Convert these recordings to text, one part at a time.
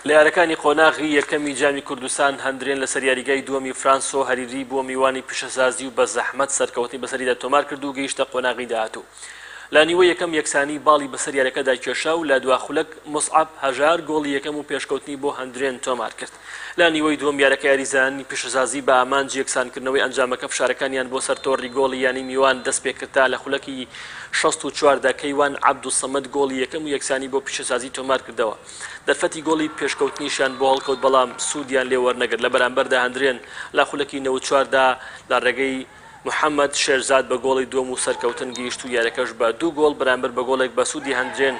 لە یارەکانی قۆناغی یەکەمی جامی کوردستان هەندرێن لەسەر یاریگای دووەمی فرانسۆ هەریری بۆ میوانی پیشەسازی و بە زەحمەت سەرکەوتنی بەسەریدا تۆمار کرد و گەیشتە قۆناغی داهاتوو. لە نیوە یەکەم یەکسانی باڵی بەسەر یارەکەدا کێشا و لە دواخولەک مصعب هەژار گۆڵی یەکەم و پێشکەوتنی بۆ هەندرێن تۆمار کرد. لە نیوەی دووەم یارەکە یاریزانی پیشەسازی بە ئامانجی یەکسانکردنەوەی ئەنجامەکە فشارەکانیان بۆ سەر تۆڕی گۆڵی یانی میوان دەست پێکردا لە خولەکی 64دا کەیوان عەبدوسەمەد گۆڵی یەکەم و یەکسانی بۆ پیشەسازی تۆمار کردەوە. دەرفەتی گۆڵی پێشکەوتنیشان بۆ هەڵکەوت بەڵام سوودیان لێ وەرنەگرت. لە بەرامبەردا هەندرێن لە خولەکی 94دا لە ڕێگەی محەممەد شێرزاد بە گۆڵی دووەم و سەرکەوتن گەیشت و یارەکەش بە 2 گۆڵ بەرامبەر بە گۆڵێک بە سوودی هەندرێن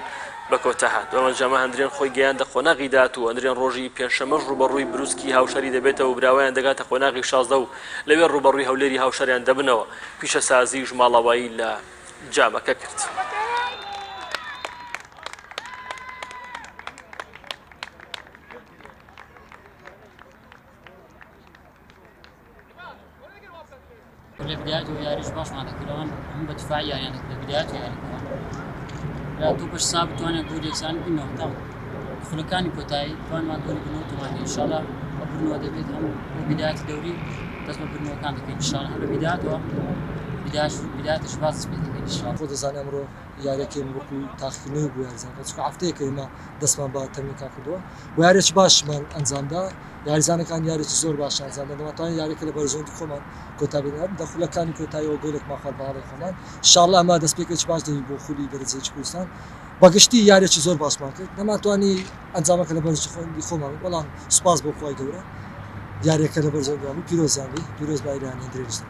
بە کۆتا هات. ئەمەجامە هەندرێن خۆی گەیاندە قۆناغی داهات و هەندرێن ڕۆژی پێنجشەمەش ڕوبەڕووی بروسکی هاوشەری دەبێتەوە و براوایان دەگاتە قۆناغی 16 و لەوێ ڕوبەڕووی هەولێری هاوشەریان دەبنەوە. پیشەسازی ژماڵەوایی لە جامەکە کرد. بدايات وياريش باش ما ذكرون هم بدفاعية يعني بدايات يعني لا توبش صابت وانا اقول انسان انه تم خلكاني كوتاي كان ما اقول بنو تمانية ان شاء الله وبرنو دبيت هم بداية الدوري بس برنو كان ان شاء الله هم بدايات شباز ان شاء الله خود زاني امرو یاریکی وەکو تاخیرنەوەی بوو یاریزانەکە چونکە هەفتەیەکە ئێمە دەستمان بە تەمرینکان کردووە و یاریێکی باشمان ئەنجامدا. یاریزانەکان یاریێکی زۆر باش ئەنجامدا. دەمەتوانین یاریەکە لە بەرژەوەندی خۆمان کۆتا بێنین. دەخولەکانی کۆتاییەوە گۆڵێکمان خوارد بە هەڵی خۆمان. ئینشاءالله ئەمە دەستپێکێکی باش دەوین بۆ خولی دەرەجەیەکی کوردستان. بەگشتی یاریێکی زۆر باشمان کرد. نەماتوانی ئەنجامەکە لە بەرژەوەندی خۆمان بەڵام سوپاس بۆ خوای گەورە یاریەکە لە بەرژەوەندی پیرۆزیان بی پیرۆز بە ئیرانی هەندرێنیشت.